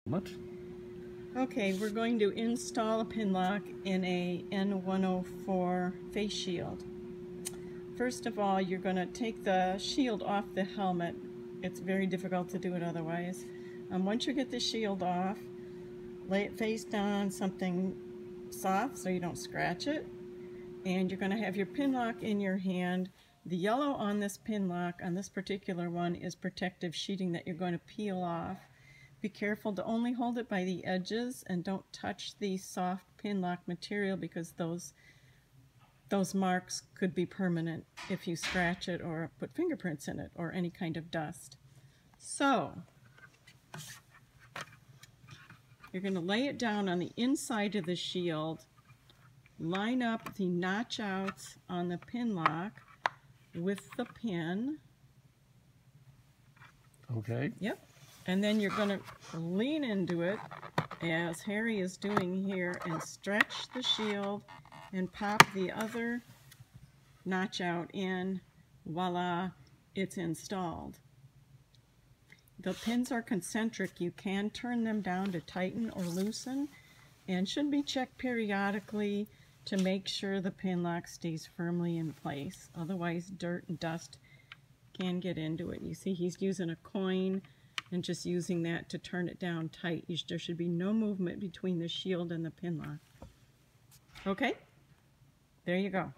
What? Okay, we're going to install a pin lock in a N104 face shield. First of all, you're going to take the shield off the helmet. It's very difficult to do it otherwise. Once you get the shield off, lay it face down on something soft so you don't scratch it. And you're going to have your pin lock in your hand. The yellow on this pin lock, on this particular one, is protective sheeting that you're going to peel off. Be careful to only hold it by the edges and don't touch the soft pin lock material because those marks could be permanent if you scratch it or put fingerprints in it or any kind of dust. So you're going to lay it down on the inside of the shield, line up the notch outs on the pin lock with the pin. Okay. Yep. And then you're going to lean into it, as Harry is doing here, and stretch the shield and pop the other notch out in. Voila, it's installed. The pins are concentric. You can turn them down to tighten or loosen, and should be checked periodically to make sure the pin lock stays firmly in place. Otherwise, dirt and dust can get into it. You see he's using a coin and just using that to turn it down tight. There should be no movement between the shield and the pin lock. Okay, there you go.